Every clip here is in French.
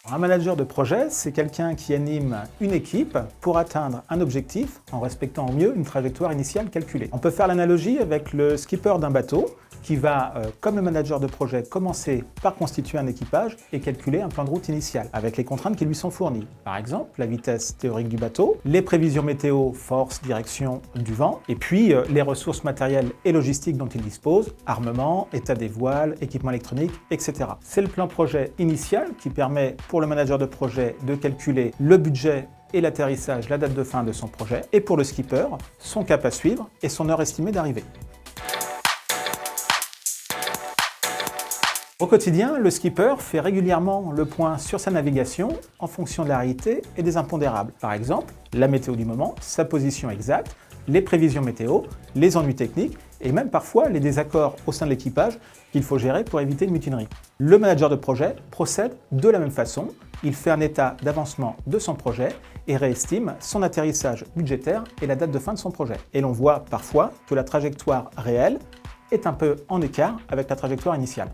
Un manager de projet, c'est quelqu'un qui anime une équipe pour atteindre un objectif en respectant au mieux une trajectoire initiale calculée. On peut faire l'analogie avec le skipper d'un bateau qui va, comme le manager de projet, commencer par constituer un équipage et calculer un plan de route initial avec les contraintes qui lui sont fournies. Par exemple, la vitesse théorique du bateau, les prévisions météo, force, direction du vent, et puis les ressources matérielles et logistiques dont il dispose, armement, état des voiles, équipement électronique, etc. C'est le plan projet initial qui permet pour le manager de projet de calculer le budget et l'atterrissage, la date de fin de son projet, et pour le skipper, son cap à suivre et son heure estimée d'arrivée. Au quotidien, le skipper fait régulièrement le point sur sa navigation en fonction de la réalité et des impondérables. Par exemple, la météo du moment, sa position exacte, les prévisions météo, les ennuis techniques et même parfois les désaccords au sein de l'équipage qu'il faut gérer pour éviter une mutinerie. Le manager de projet procède de la même façon. Il fait un état d'avancement de son projet et réestime son atterrissage budgétaire et la date de fin de son projet. Et l'on voit parfois que la trajectoire réelle est un peu en écart avec la trajectoire initiale.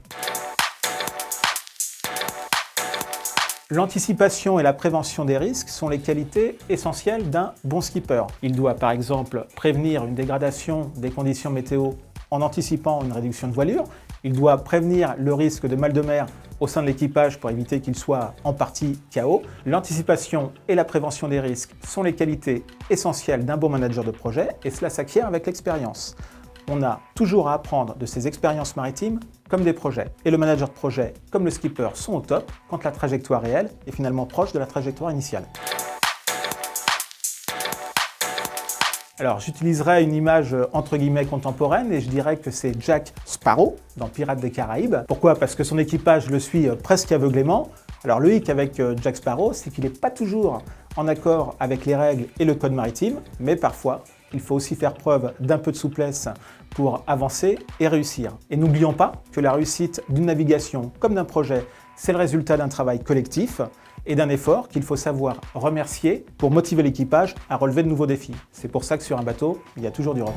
L'anticipation et la prévention des risques sont les qualités essentielles d'un bon skipper. Il doit par exemple prévenir une dégradation des conditions météo en anticipant une réduction de voilure. Il doit prévenir le risque de mal de mer au sein de l'équipage pour éviter qu'il soit en partie KO. L'anticipation et la prévention des risques sont les qualités essentielles d'un bon manager de projet et cela s'acquiert avec l'expérience. On a toujours à apprendre de ces expériences maritimes comme des projets. Et le manager de projet comme le skipper sont au top quand la trajectoire réelle est finalement proche de la trajectoire initiale. Alors j'utiliserai une image entre guillemets contemporaine et je dirais que c'est Jack Sparrow dans Pirates des Caraïbes. Pourquoi? Parce que son équipage le suit presque aveuglément. Alors le hic avec Jack Sparrow, c'est qu'il n'est pas toujours en accord avec les règles et le code maritime, mais parfois il faut aussi faire preuve d'un peu de souplesse pour avancer et réussir. Et n'oublions pas que la réussite d'une navigation comme d'un projet, c'est le résultat d'un travail collectif et d'un effort qu'il faut savoir remercier pour motiver l'équipage à relever de nouveaux défis. C'est pour ça que sur un bateau, il y a toujours du repos.